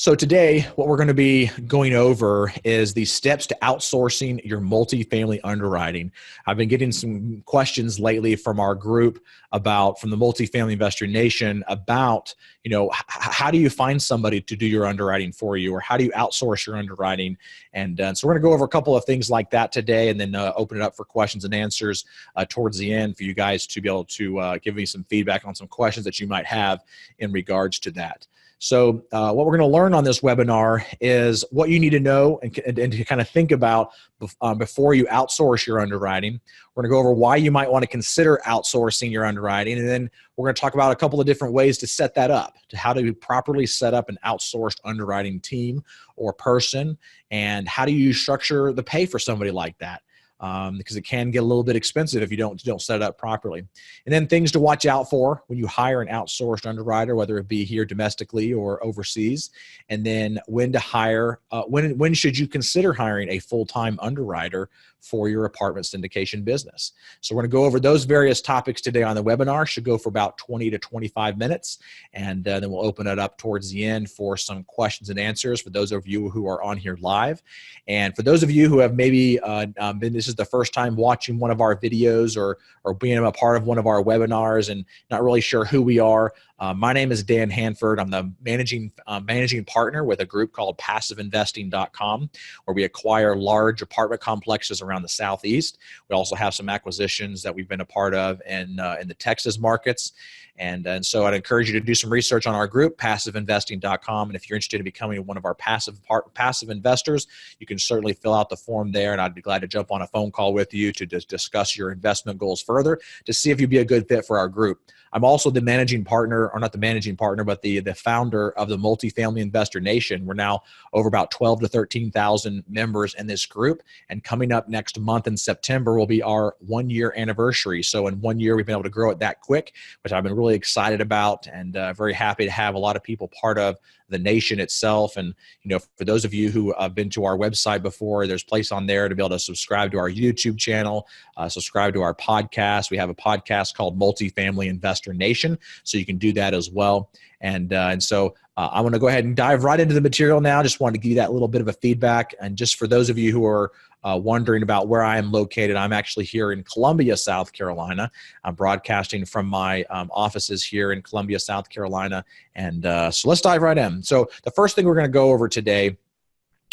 So today, what we're going to be going over is the steps to outsourcing your multifamily underwriting. I've been getting some questions lately from our group from the Multifamily Investor Nation about, how do you find somebody to do your underwriting for you, or how do you outsource your underwriting? And so we're going to go over a couple of things like that today, and then open it up for questions and answers towards the end for you guys to be able to give me some feedback on some questions that you might have in regards to that. So what we're going to learn on this webinar is what you need to know and to kind of think about before you outsource your underwriting. We're going to go over why you might want to consider outsourcing your underwriting. And then we're going to talk about a couple of different ways to set that up, to how to properly set up an outsourced underwriting team or person, and how do you structure the pay for somebody like that. Because it can get a little bit expensive if you don't set it up properly. And then things to watch out for when you hire an outsourced underwriter, whether it be here domestically or overseas. And then when to hire, when should you consider hiring a full-time underwriter for your apartment syndication business. So we're going to go over those various topics today on the webinar. Should go for about 20 to 25 minutes. And then we'll open it up towards the end for some questions and answers for those of you who are on here live. And for those of you who have maybe this is the first time watching one of our videos or being a part of one of our webinars and not really sure who we are, my name is Dan Handford. I'm the managing partner with a group called PassiveInvesting.com, where we acquire large apartment complexes around the Southeast. We also have some acquisitions that we've been a part of in the Texas markets. And so I'd encourage you to do some research on our group, PassiveInvesting.com. And if you're interested in becoming one of our passive investors, you can certainly fill out the form there. And I'd be glad to jump on a phone call with you to discuss your investment goals further to see if you'd be a good fit for our group. I'm also the managing partner, or not the managing partner, but the founder of the Multifamily Investor Nation. We're now over about 12 to 13,000 members in this group. And coming up next month in September will be our 1-year anniversary. So in 1 year, we've been able to grow it that quick, which I've been really excited about, and very happy to have a lot of people part of the nation itself. And, for those of you who have been to our website before, there's a place on there to be able to subscribe to our YouTube channel, subscribe to our podcast. We have a podcast called Multifamily Investor Nation, so you can do that as well. And so I want to go ahead and dive right into the material now. Just wanted to give you that little bit of a feedback. And just for those of you who are wondering about where I am located, I'm actually here in Columbia, South Carolina. I'm broadcasting from my offices here in Columbia, South Carolina. And so let's dive right in. So the first thing we're going to go over today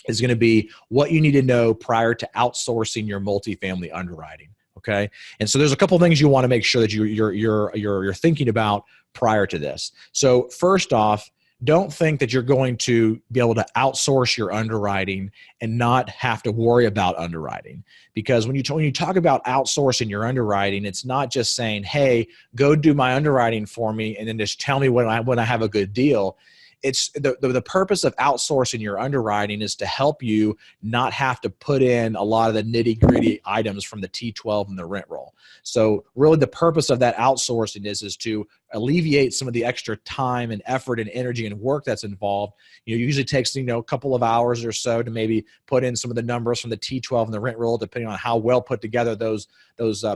is going to be what you need to know prior to outsourcing your multifamily underwriting. Okay, and so there's a couple things you want to make sure that you're thinking about prior to this. So first off, don't think that you're going to be able to outsource your underwriting and not have to worry about underwriting. Because when you talk about outsourcing your underwriting, it's not just saying, hey, go do my underwriting for me and then just tell me when I have a good deal. It's the purpose of outsourcing your underwriting is to help you not have to put in a lot of the nitty-gritty items from the T12 and the rent roll. So really the purpose of that outsourcing is to alleviate some of the extra time and effort and energy and work that's involved. It usually takes a couple of hours or so to maybe put in some of the numbers from the T12 and the rent roll, depending on how well put together those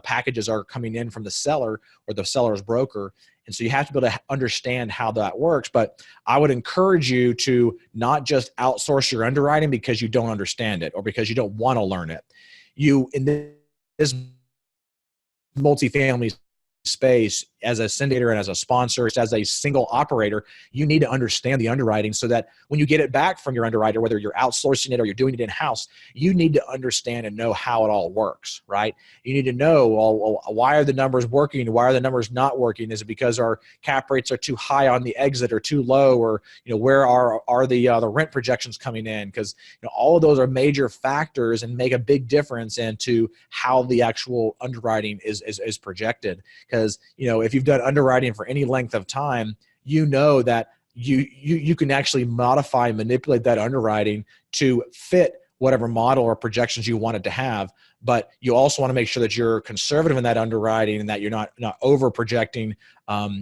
packages are coming in from the seller or the seller's broker. And so you have to be able to understand how that works. But I would encourage you to not just outsource your underwriting because you don't understand it or because you don't want to learn it. You, in this multifamily space, as a syndicator and as a sponsor, as a single operator, you need to understand the underwriting so that when you get it back from your underwriter, whether you're outsourcing it or you're doing it in-house, you need to understand and know how it all works, right? You need to know, well, why are the numbers working? Why are the numbers not working? Is it because our cap rates are too high on the exit or too low? Or, where are the rent projections coming in? Because, all of those are major factors and make a big difference into how the actual underwriting is projected. Because, if you've done underwriting for any length of time, that you can actually modify and manipulate that underwriting to fit whatever model or projections you want it to have. But you also want to make sure that you're conservative in that underwriting and that you're not over projecting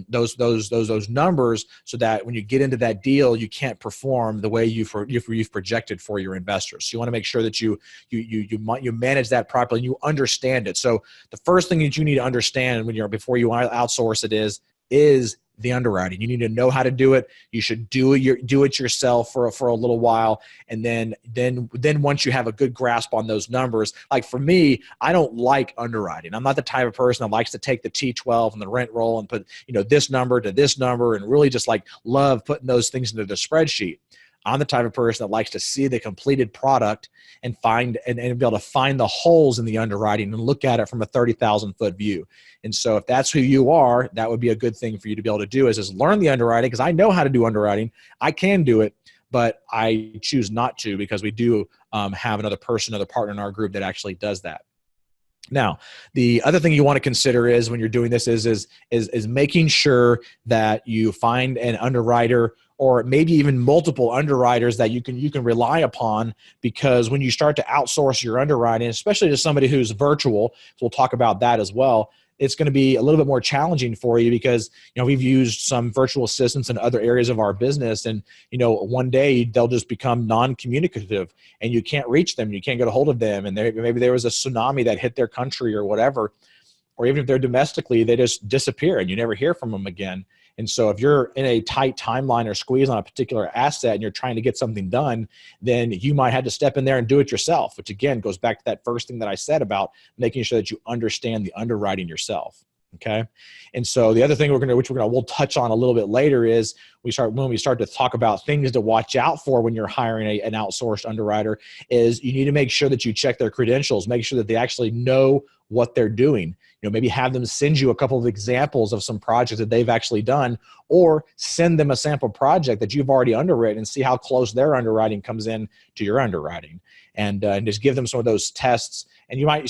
those numbers, so that when you get into that deal, you can't perform the way you've projected for your investors. So you want to make sure that you manage that properly and you understand it. So the first thing that you need to understand before you outsource it is the underwriting. You need to know how to do it. You should do it yourself for a little while. And then once you have a good grasp on those numbers, like for me, I don't like underwriting. I'm not the type of person that likes to take the T12 and the rent roll and put, this number to this number and really just like love putting those things into the spreadsheet. I'm the type of person that likes to see the completed product and find and be able to find the holes in the underwriting and look at it from a 30,000 foot view. And so if that's who you are, that would be a good thing for you to be able to do is learn the underwriting, because I know how to do underwriting. I can do it, but I choose not to because we do have another partner in our group that actually does that. Now, the other thing you want to consider is when you're doing this is making sure that you find an underwriter or maybe even multiple underwriters that you can rely upon, because when you start to outsource your underwriting, especially to somebody who's virtual, so we'll talk about that as well, it's going to be a little bit more challenging for you because, we've used some virtual assistants in other areas of our business, and, one day they'll just become non-communicative and you can't reach them. You can't get a hold of them. And maybe there was a tsunami that hit their country or whatever, or even if they're domestically, they just disappear and you never hear from them again. And so if you're in a tight timeline or squeeze on a particular asset and you're trying to get something done, then you might have to step in there and do it yourself, which again goes back to that first thing that I said about making sure that you understand the underwriting yourself. Okay. And so the other thing we'll touch on a little bit later is when we start to talk about things to watch out for when you're hiring an outsourced underwriter, is you need to make sure that you check their credentials, make sure that they actually know what they're doing. Maybe have them send you a couple of examples of some projects that they've actually done, or send them a sample project that you've already underwritten and see how close their underwriting comes in to your underwriting, and just give them some of those tests. And you will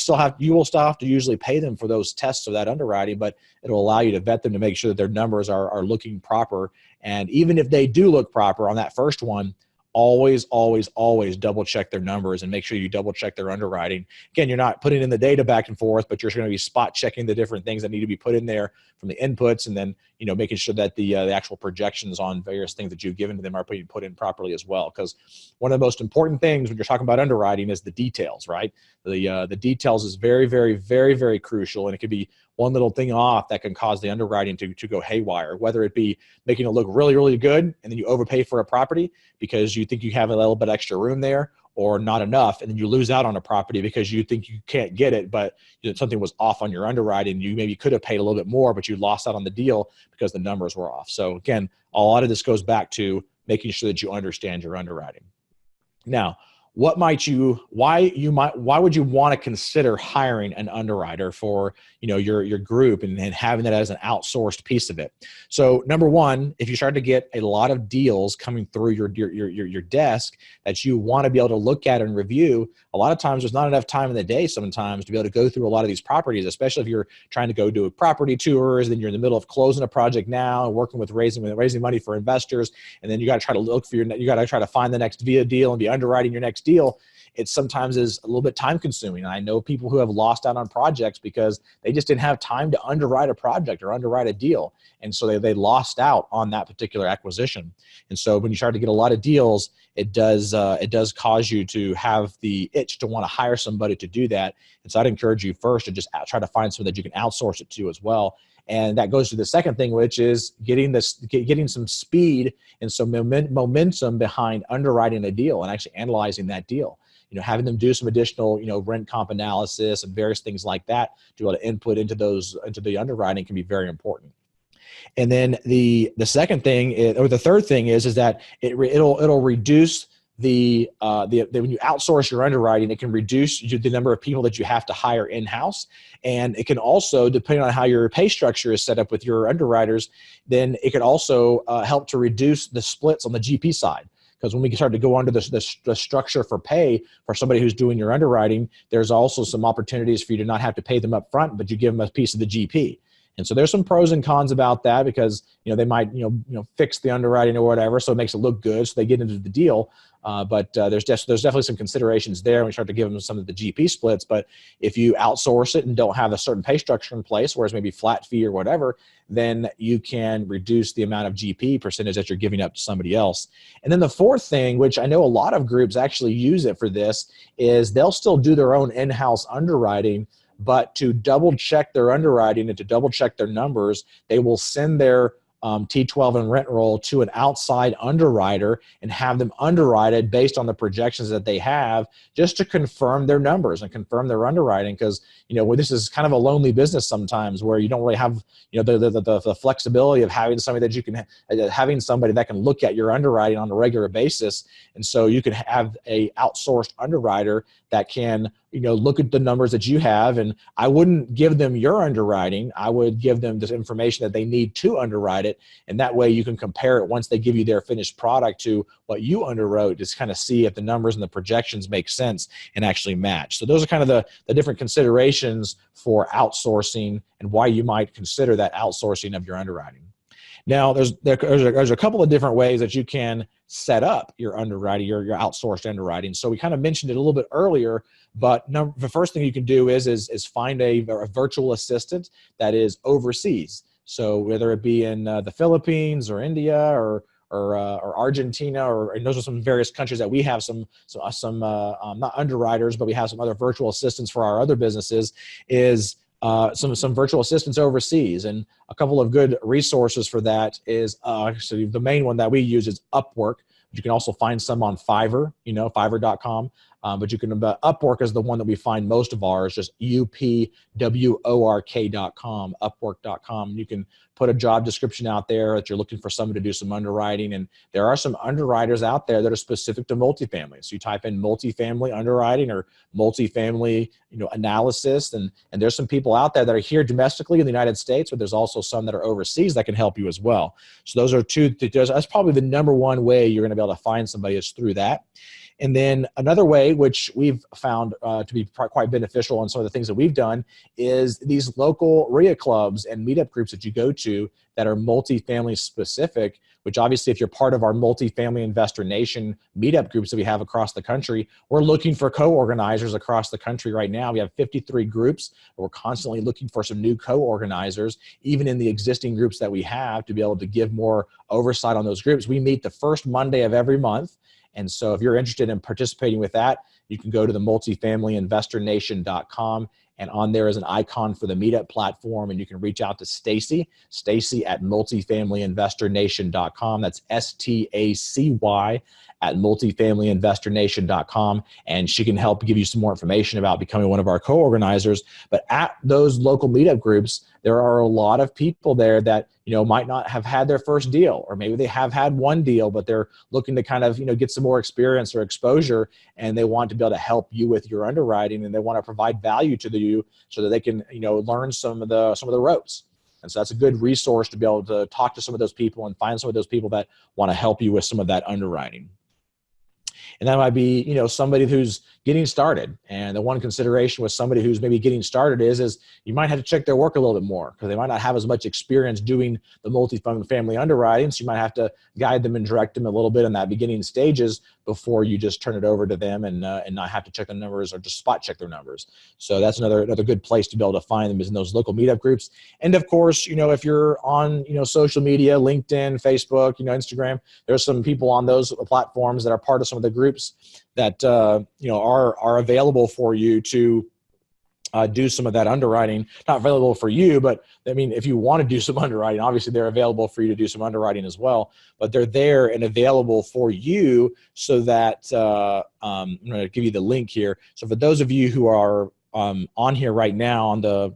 still have to usually pay them for those tests of that underwriting, but it'll allow you to vet them to make sure that their numbers are looking proper. And even if they do look proper on that first one, always double check their numbers and make sure you double check their underwriting. Again, you're not putting in the data back and forth, but you're going to be spot checking the different things that need to be put in there from the inputs, and then making sure that the actual projections on various things that you've given to them are put in properly as well. Because one of the most important things when you're talking about underwriting is the details, right? The details is very, very, very, very crucial, and it could be one little thing off that can cause the underwriting to go haywire, whether it be making it look really, really good and then you overpay for a property because you think you have a little bit extra room there, or not enough, and then you lose out on a property because you think you can't get it, but something was off on your underwriting. You maybe could have paid a little bit more, but you lost out on the deal because the numbers were off. So again, a lot of this goes back to making sure that you understand your underwriting. Now, why would you want to consider hiring an underwriter for your group and having that as an outsourced piece of it? So number one, if you start to get a lot of deals coming through your desk that you want to be able to look at and review, a lot of times there's not enough time in the day sometimes to be able to go through a lot of these properties, especially if you're trying to go do property tours, then you're in the middle of closing a project now, working with raising money for investors, and then you got to try to find the next deal and be underwriting your next deal. It sometimes is a little bit time consuming. I know people who have lost out on projects because they just didn't have time to underwrite a project or underwrite a deal. And so they lost out on that particular acquisition. And so when you start to get a lot of deals, it does cause you to have the itch to want to hire somebody to do that. And so I'd encourage you first to just try to find someone that you can outsource it to as well. And that goes to the second thing, which is getting some speed and some momentum behind underwriting a deal and actually analyzing that deal. Having them do some additional, rent comp analysis and various things like that to be able to input into the underwriting can be very important. And then the second thing or the third thing is that it'll reduce the when you outsource your underwriting, it can reduce the number of people that you have to hire in-house. And it can also, depending on how your pay structure is set up with your underwriters, then it could also help to reduce the splits on the GP side. Because when we start to go under the structure for pay for somebody who's doing your underwriting, there's also some opportunities for you to not have to pay them up front, but you give them a piece of the GP. And so there's some pros and cons about that because, they might, fix the underwriting or whatever. So it makes it look good. So they get into the deal. But there's definitely some considerations there when we start to give them some of the GP splits. But if you outsource it and don't have a certain pay structure in place, whereas maybe flat fee or whatever, then you can reduce the amount of GP percentage that you're giving up to somebody else. And then the fourth thing, which I know a lot of groups actually use it for this, is they'll still do their own in-house underwriting, but to double check their underwriting and to double check their numbers, they will send their T12 and rent roll to an outside underwriter and have them underwrite based on the projections that they have, just to confirm their numbers and confirm their underwriting. Because, where this is kind of a lonely business sometimes, where you don't really have, the flexibility of having somebody that you can, having somebody that can look at your underwriting on a regular basis. And so you can have a outsourced underwriter that can, look at the numbers that you have. And I wouldn't give them your underwriting. I would give them this information that they need to underwrite it. And that way you can compare it once they give you their finished product to what you underwrote, just kind of see if the numbers and the projections make sense and actually match. So those are kind of the different considerations for outsourcing and why you might consider that outsourcing of your underwriting. Now, there's a couple of different ways that you can set up your underwriting, your outsourced underwriting. So we kind of mentioned it a little bit earlier, but the first thing you can do is find a virtual assistant that is overseas. So whether it be in the Philippines or India or Argentina, and those are some various countries that we have some not underwriters, but we have some other virtual assistants for our other businesses, is some virtual assistants overseas. And a couple of good resources for that is actually the main one that we use is Upwork. You can also find some on Fiverr, Fiverr.com. But you can, Upwork is the one that we find most of ours, just upwork.com, upwork.com. You can put a job description out there that you're looking for someone to do some underwriting. And there are some underwriters out there that are specific to multifamily. So you type in multifamily underwriting or multifamily, analysis. And there's some people out there that are here domestically in the United States, but there's also some that are overseas that can help you as well. So those are that's probably the number one way you're going to be able to find somebody, is through that. And then another way, which we've found to be quite beneficial on some of the things that we've done, is these local RIA clubs and meetup groups that you go to that are multifamily specific, which obviously if you're part of our Multifamily Investor Nation meetup groups that we have across the country, we're looking for co-organizers across the country right now. We have 53 groups. We're constantly looking for some new co-organizers, even in the existing groups that we have, to be able to give more oversight on those groups. We meet the first Monday of every month. And so if you're interested in participating with that, you can go to the multifamilyinvestornation.com, and on there is an icon for the meetup platform, and you can reach out to Stacy at multifamilyinvestornation.com. That's STACY at multifamilyinvestornation.com, and she can help give you some more information about becoming one of our co-organizers. But at those local meetup groups, there are a lot of people there that might not have had their first deal, or maybe they have had one deal, but they're looking to kind of get some more experience or exposure, and they want to be able to help you with your underwriting, and they want to provide value to you so that they can learn some of the ropes. And so that's a good resource to be able to talk to some of those people and find some of those people that want to help you with some of that underwriting. And that might be, somebody who's getting started. And the one consideration with somebody who's maybe getting started is you might have to check their work a little bit more, because they might not have as much experience doing the multifamily underwriting. So you might have to guide them and direct them a little bit in that beginning stages before you just turn it over to them and not have to check the numbers or just spot check their numbers. So that's another good place to be able to find them, is in those local meetup groups. And of course, if you're on, social media, LinkedIn, Facebook, Instagram, there's some people on those platforms that are part of some of the groups that, are available for you to do some of that underwriting. Not available for you, but I mean, if you want to do some underwriting, obviously they're available for you to do some underwriting as well, but they're there and available for you so that I'm going to give you the link here. So for those of you who are on here right now on the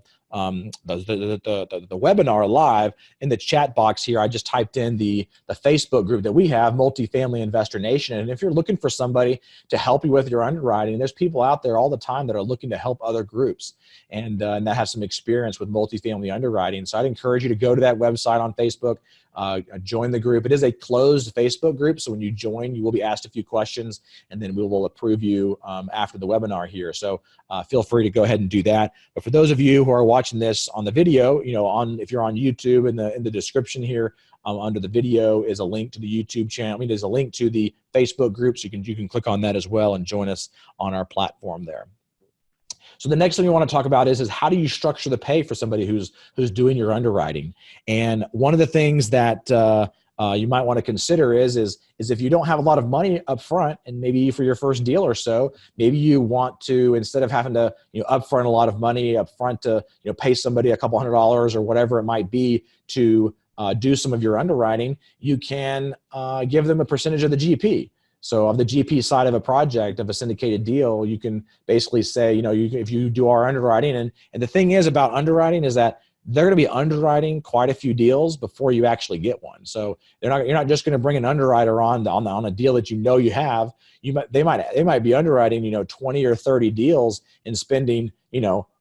webinar live, in the chat box here, I just typed in the Facebook group that we have, Multifamily Investor Nation. And if you're looking for somebody to help you with your underwriting, there's people out there all the time that are looking to help other groups and that have some experience with multifamily underwriting. So I'd encourage you to go to that website on Facebook, join the group. It is a closed Facebook group, so when you join, you will be asked a few questions, and then we will approve you after the webinar here. So feel free to go ahead and do that. But for those of you who are watching this on the video, if you're on YouTube, in the description here under the video is a link to the YouTube channel. There's a link to the Facebook group, so you can click on that as well and join us on our platform there. So the next thing we want to talk about is how do you structure the pay for somebody who's doing your underwriting? And one of the things that you might want to consider is if you don't have a lot of money up front, and maybe for your first deal or so, maybe you want to, instead of having to upfront a lot of money up front to pay somebody a couple $100 or whatever it might be to do some of your underwriting, you can give them a percentage of the GP. So of the GP side of a project, of a syndicated deal, you can basically say, if you do our underwriting, and the thing is about underwriting is that they're going to be underwriting quite a few deals before you actually get one. So you're not just going to bring an underwriter on a deal that you have. They might be underwriting 20 or 30 deals and spending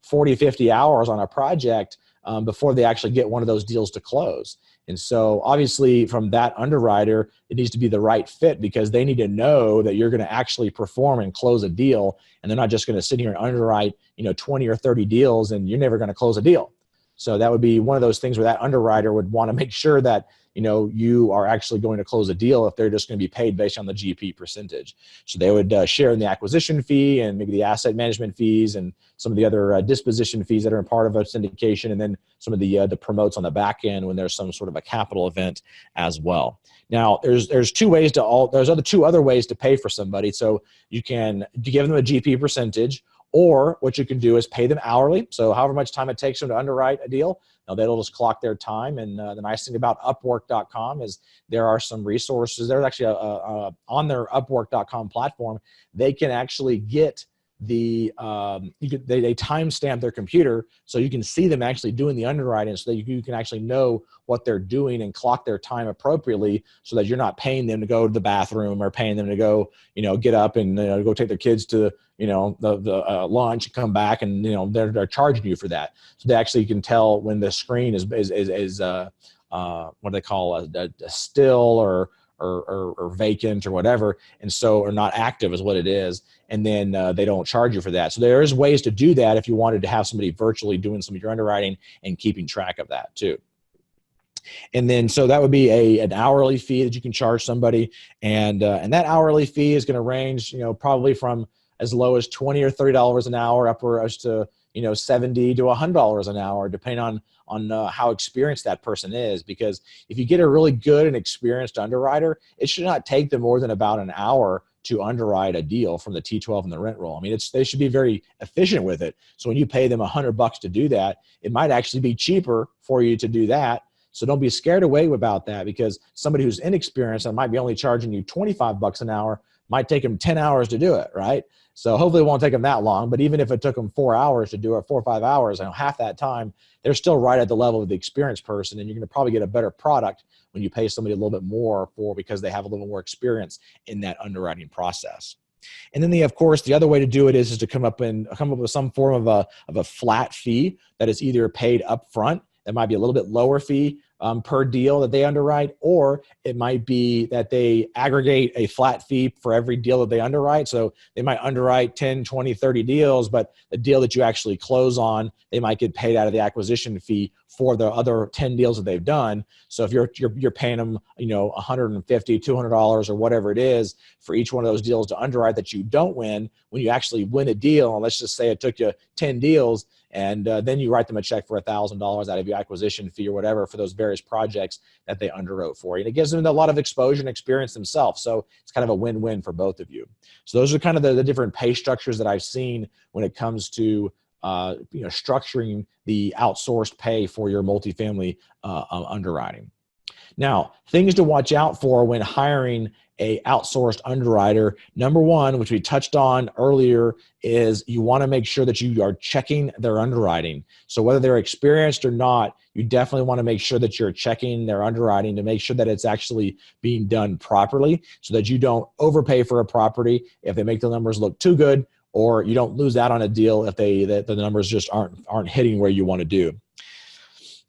40, 50 hours on a project before they actually get one of those deals to close. And so obviously from that underwriter, it needs to be the right fit, because they need to know that you're going to actually perform and close a deal. And they're not just going to sit here and underwrite 20 or 30 deals and you're never going to close a deal. So that would be one of those things where that underwriter would want to make sure that you are actually going to close a deal if they're just going to be paid based on the GP percentage. So they would share in the acquisition fee and maybe the asset management fees and some of the other disposition fees that are a part of a syndication, and then some of the promotes on the back end when there's some sort of a capital event as well. Now there's two other ways to pay for somebody. So you can give them a GP percentage, or what you can do is pay them hourly. So however much time it takes them to underwrite a deal, they'll just clock their time. And the nice thing about Upwork.com is there are some resources. There's actually on their Upwork.com platform, they can actually get they timestamp their computer so you can see them actually doing the underwriting, so that you can actually know what they're doing and clock their time appropriately, so that you're not paying them to go to the bathroom or paying them to go get up and go take their kids to the lunch and come back, and they're charging you for that. So they actually can tell when the screen is what do they call a still or vacant or whatever, and so, or not active is what it is, and then they don't charge you for that. So there is ways to do that if you wanted to have somebody virtually doing some of your underwriting and keeping track of that too. And then, so that would be an hourly fee that you can charge somebody, and that hourly fee is going to range, probably from as low as $20 or $30 an hour upwards to $70 to $100 an hour, depending on how experienced that person is. Because if you get a really good and experienced underwriter, it should not take them more than about an hour to underwrite a deal from the T12 and the rent roll. I mean, they should be very efficient with it. So when you pay them $100 to do that, it might actually be cheaper for you to do that. So don't be scared away about that, because somebody who's inexperienced and might be only charging you $25 an hour might take them 10 hours to do it, right? So hopefully it won't take them that long, but even if it took them 4 hours to do it, 4 or 5 hours, half that time, they're still right at the level of the experienced person, and you're going to probably get a better product when you pay somebody a little bit more because they have a little more experience in that underwriting process. And then of course, the other way to do it is to come up with some form of a flat fee that is either paid up front. That might be a little bit lower fee per deal that they underwrite, or it might be that they aggregate a flat fee for every deal that they underwrite. So they might underwrite 10, 20, 30 deals, but the deal that you actually close on, they might get paid out of the acquisition fee for the other 10 deals that they've done. So if you're paying them, $150, $200 or whatever it is for each one of those deals to underwrite that you don't win, when you actually win a deal, and let's just say it took you 10 deals, and then you write them a check for $1,000 out of your acquisition fee or whatever for those various projects that they underwrote for you. And it gives them a lot of exposure and experience themselves. So it's kind of a win-win for both of you. So those are kind of the different pay structures that I've seen when it comes to structuring the outsourced pay for your multifamily underwriting. Now, things to watch out for when hiring a outsourced underwriter. Number one, which we touched on earlier, is you want to make sure that you are checking their underwriting. So whether they're experienced or not, you definitely want to make sure that you're checking their underwriting to make sure that it's actually being done properly, so that you don't overpay for a property if they make the numbers look too good, or you don't lose out on a deal if the numbers just aren't hitting where you want to do.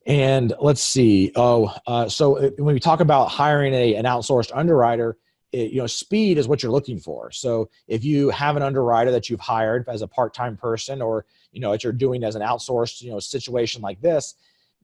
And let's see. So when we talk about hiring an outsourced underwriter, speed is what you're looking for. So if you have an underwriter that you've hired as a part-time person, or that you're doing as an outsourced situation like this,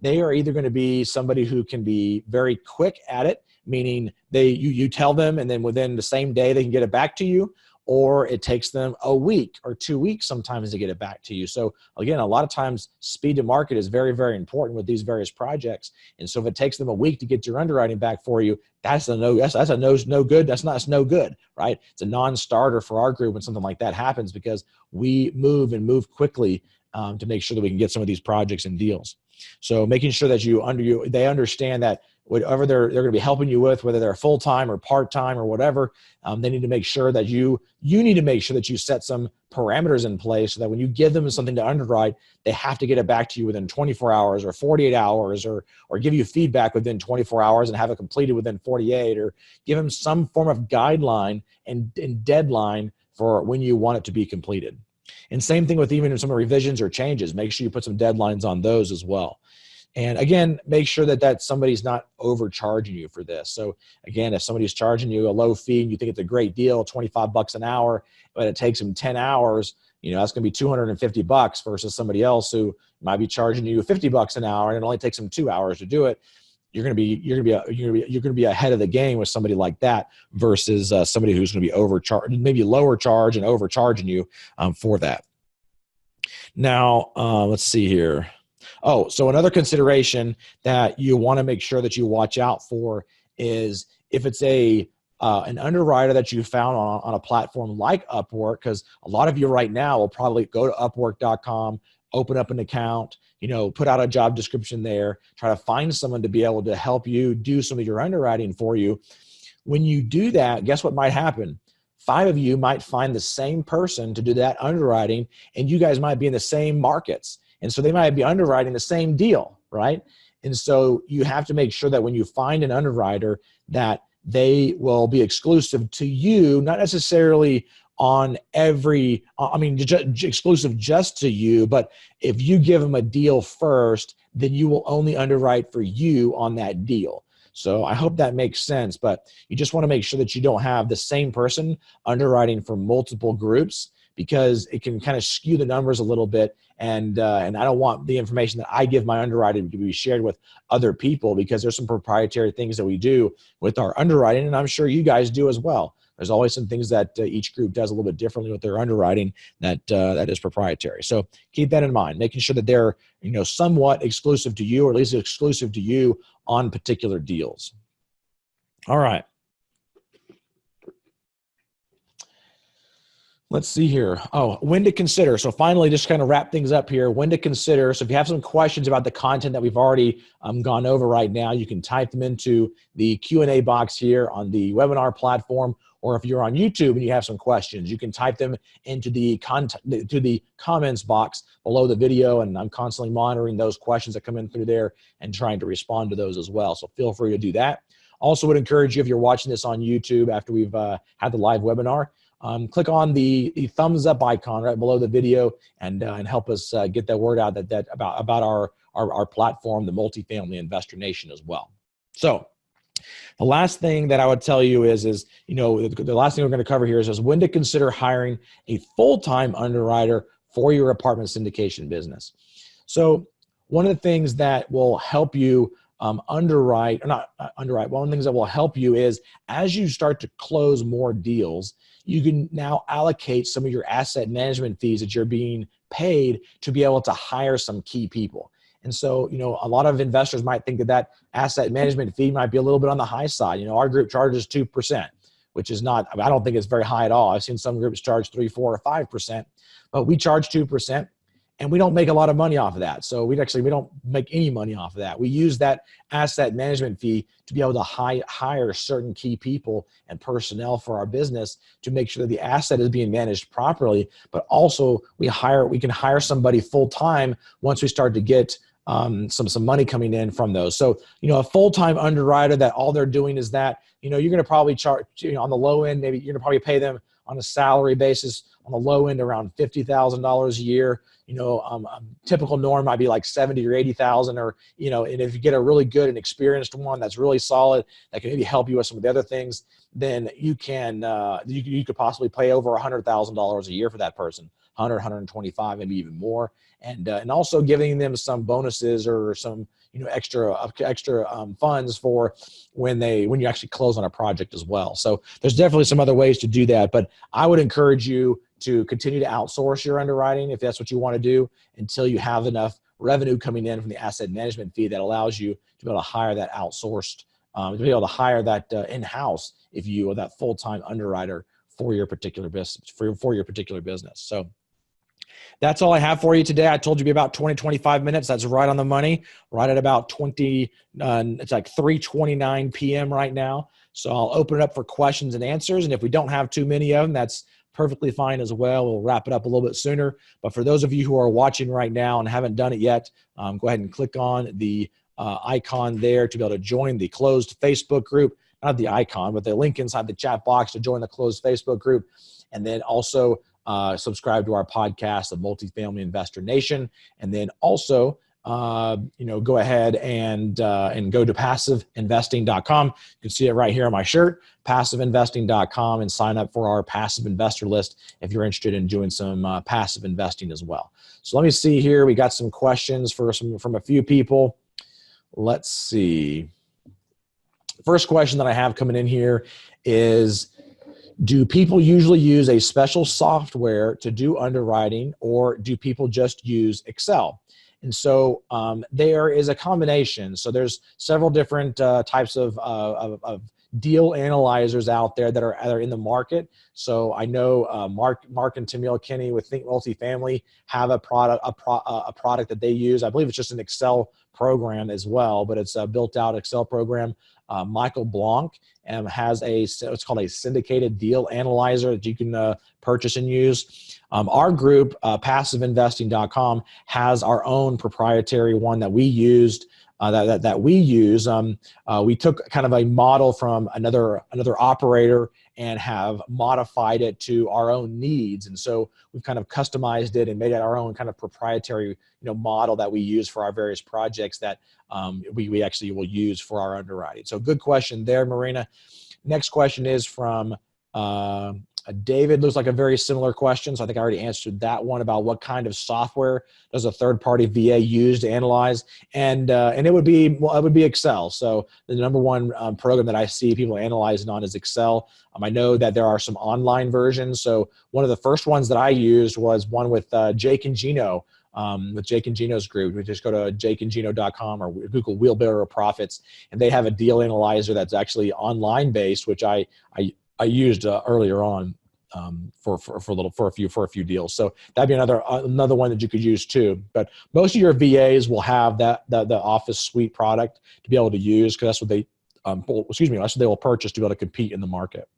they are either going to be somebody who can be very quick at it, meaning you tell them and then within the same day they can get it back to you, or it takes them a week or 2 weeks sometimes to get it back to you. So again, a lot of times speed to market is very, very important with these various projects. And so if it takes them a week to get your underwriting back for you, that's no good. That's no good, right? It's a non-starter for our group when something like that happens, because we move quickly to make sure that we can get some of these projects and deals. So making sure that they understand that whatever they're going to be helping you with, whether they're full-time or part-time or whatever, they need to make sure that you need to make sure that you set some parameters in place so that when you give them something to underwrite, they have to get it back to you within 24 hours or 48 hours, or give you feedback within 24 hours and have it completed within 48, or give them some form of guideline and deadline for when you want it to be completed. And same thing with even some revisions or changes. Make sure you put some deadlines on those as well. And again, make sure that somebody's not overcharging you for this. So again, if somebody's charging you a low fee and you think it's a great deal, $25 an hour, but it takes them 10 hours, that's going to be $250 versus somebody else who might be charging you $50 an hour and it only takes them 2 hours to do it. You're going to be ahead of the game with somebody like that versus somebody who's going to be overcharged, maybe lower charge and overcharging you for that. Now, let's see here. Oh, so another consideration that you want to make sure that you watch out for is if it's an underwriter that you found on a platform like Upwork, because a lot of you right now will probably go to Upwork.com, open up an account, put out a job description there, try to find someone to be able to help you do some of your underwriting for you. When you do that, guess what might happen? 5 of you might find the same person to do that underwriting, and you guys might be in the same markets. And so they might be underwriting the same deal, right? And so you have to make sure that when you find an underwriter that they will be exclusive to you, not necessarily on exclusive just to you, but if you give them a deal first, then you will only underwrite for you on that deal. So I hope that makes sense, but you just want to make sure that you don't have the same person underwriting for multiple groups, because it can kind of skew the numbers a little bit. And I don't want the information that I give my underwriting to be shared with other people, because there's some proprietary things that we do with our underwriting, and I'm sure you guys do as well. There's always some things that each group does a little bit differently with their underwriting that is proprietary. So keep that in mind, making sure that they're somewhat exclusive to you, or at least exclusive to you on particular deals. All right. Let's see here. Oh, when to consider. So finally, just kind of wrap things up here. When to consider. So if you have some questions about the content that we've already gone over right now, you can type them into the Q&A box here on the webinar platform. Or if you're on YouTube and you have some questions, you can type them into the comments box below the video. And I'm constantly monitoring those questions that come in through there and trying to respond to those as well. So feel free to do that. Also would encourage you, if you're watching this on YouTube after we've had the live webinar, click on the thumbs up icon right below the video and help us get that word out about our platform, the Multifamily Investor Nation as well. So the last thing that I would tell you is the last thing we're going to cover here is when to consider hiring a full-time underwriter for your apartment syndication business. So one of the things that will help you one of the things that will help you is as you start to close more deals, you can now allocate some of your asset management fees that you're being paid to be able to hire some key people. And so, a lot of investors might think that asset management fee might be a little bit on the high side. Our group charges 2%, which is not, I don't think it's very high at all. I've seen some groups charge 3%, 4%, or 5%, but we charge 2%. And we don't make a lot of money off of that. So we don't make any money off of that. We use that asset management fee to be able to hire certain key people and personnel for our business to make sure that the asset is being managed properly. But also we can hire somebody full-time once we start to get some money coming in from those. So, a full-time underwriter that all they're doing is that, you're going to probably charge, on the low end, maybe you're going to probably pay them on a salary basis on the low end around $50,000 a year. Typical norm might be like 70 or 80,000, or, and if you get a really good and experienced one that's really solid, that can maybe help you with some of the other things, then you can, you could possibly pay over $100,000 a year for that person, 100, 125, maybe even more. And also giving them some bonuses or some, extra funds for when you actually close on a project as well. So there's definitely some other ways to do that, but I would encourage you to continue to outsource your underwriting if that's what you want to do until you have enough revenue coming in from the asset management fee that allows you to be able to hire that outsourced, to be able to hire that in-house, if you are that full-time underwriter for your particular business, for your particular business. So That's all I have for you today. I told you it'd be about 20, 25 minutes. That's right on the money, right at about 20. It's like 3:29 p.m. right now. So I'll open it up for questions and answers. And if we don't have too many of them, that's perfectly fine as well. We'll wrap it up a little bit sooner. But for those of you who are watching right now and haven't done it yet, go ahead and click on the icon there to be able to join the closed Facebook group. Not the icon, but the link inside the chat box to join the closed Facebook group. And then also subscribe to our podcast, the Multifamily Investor Nation. And then also, go ahead and go to passiveinvesting.com. You can see it right here on my shirt, passiveinvesting.com, and sign up for our passive investor list if you're interested in doing some passive investing as well. So let me see here. We got some questions from a few people. Let's see. First question that I have coming in here is, do people usually use a special software to do underwriting, or do people just use Excel? And so there is a combination. So there's several different types of deal analyzers out there that are in the market. So I know Mark and Tamil Kinney with Think Multifamily have a product that they use. I believe it's just an Excel program as well, but it's a built-out Excel program. Michael Blanc has what's called a syndicated deal analyzer that you can purchase and use. Our group, passiveinvesting.com, has our own proprietary one that we used. We took kind of a model from another operator and have modified it to our own needs. And so we've kind of customized it and made it our own kind of proprietary, model that we use for our various projects that we actually will use for our underwriting. So good question there, Marina. Next question is from David. Looks like a very similar question. So I think I already answered that one about what kind of software does a third-party VA use to analyze, and it would be Excel. So the number one program that I see people analyzing on is Excel. I know that there are some online versions. So one of the first ones that I used was one with Jake and Gino. With Jake and Gino's group. We just go to jakeandgino.com or Google Wheelbarrow Profits, and they have a deal analyzer that's actually online based, which I used earlier on for a few deals. So that'd be another one that you could use too. But most of your VAs will have the Office Suite product to be able to use, because that's what that's what they will purchase to be able to compete in the market.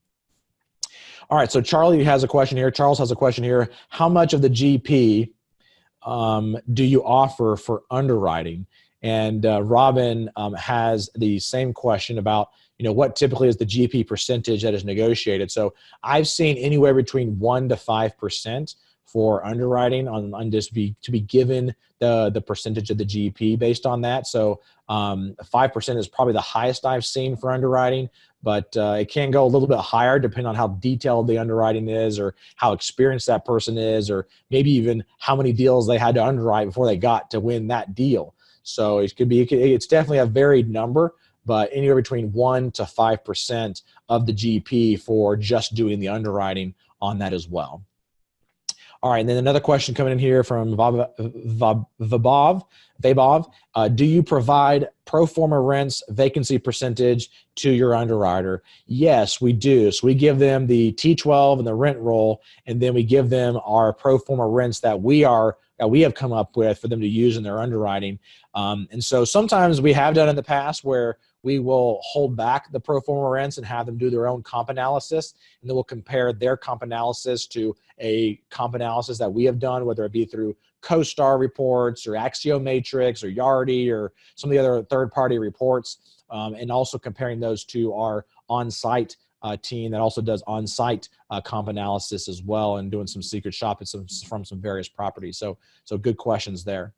All right, so Charlie has a question here. Charles has a question here. How much of the GP do you offer for underwriting? And Robin has the same question about, what typically is the GP percentage that is negotiated. So I've seen anywhere between 1% to 5% for underwriting on just to be given the percentage of the GP based on that. So 5% is probably the highest I've seen for underwriting, but it can go a little bit higher depending on how detailed the underwriting is, or how experienced that person is, or maybe even how many deals they had to underwrite before they got to win that deal. So it's definitely a varied number, but anywhere between 1% to 5% of the GP for just doing the underwriting on that as well. All right, and then another question coming in here from Vabov. Do you provide ProForma Rents vacancy percentage to your underwriter? Yes, we do. So we give them the T12 and the rent roll, and then we give them our ProForma Rents that we have come up with for them to use in their underwriting. And so sometimes we have done in the past where we will hold back the ProForma Rents and have them do their own comp analysis, and then we'll compare their comp analysis to a comp analysis that we have done, whether it be through CoStar reports or Axiomatrix or Yardi or some of the other third-party reports, and also comparing those to our on-site team that also does on-site comp analysis as well, and doing some secret shopping from some various properties. So good questions there.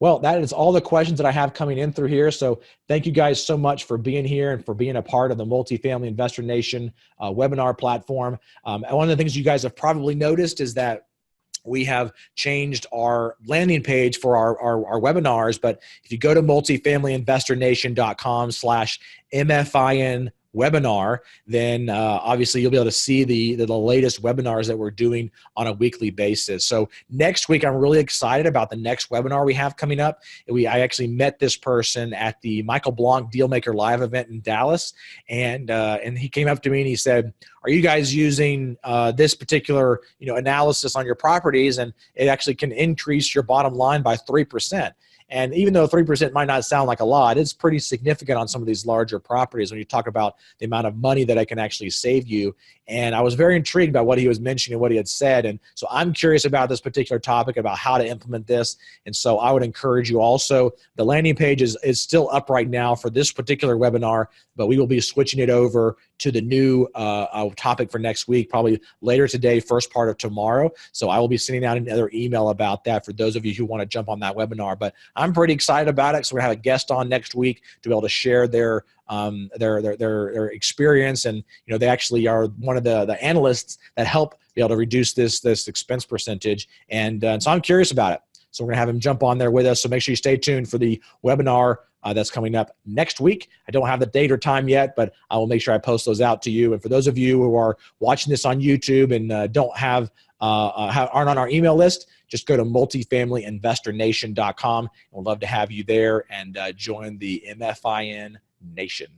Well, that is all the questions that I have coming in through here. So thank you guys so much for being here and for being a part of the Multifamily Investor Nation webinar platform. And one of the things you guys have probably noticed is that we have changed our landing page for our webinars. But if you go to multifamilyinvestornation.com/MFIN webinar, then obviously you'll be able to see the latest webinars that we're doing on a weekly basis. So next week, I'm really excited about the next webinar we have coming up. I actually met this person at the Michael Blanc Dealmaker Live event in Dallas, and he came up to me and he said, "Are you guys using this particular analysis on your properties, and it actually can increase your bottom line by 3%?" And even though 3% might not sound like a lot, it's pretty significant on some of these larger properties when you talk about the amount of money that it can actually save you. And I was very intrigued by what he was mentioning and what he had said. And so I'm curious about this particular topic, about how to implement this. And so I would encourage you also, the landing page is still up right now for this particular webinar, but we will be switching it over to the new topic for next week, probably later today, first part of tomorrow. So I will be sending out another email about that for those of you who want to jump on that webinar. But I'm pretty excited about it. So we're gonna have a guest on next week to be able to share their experience, and they actually are one of the analysts that help be able to reduce this expense percentage, and so I'm curious about it. So we're gonna have him jump on there with us. So make sure you stay tuned for the webinar that's coming up next week. I don't have the date or time yet, but I will make sure I post those out to you. And for those of you who are watching this on YouTube and aren't on our email list, just go to multifamilyinvestornation.com. We'd love to have you there and join the MFIN Nation.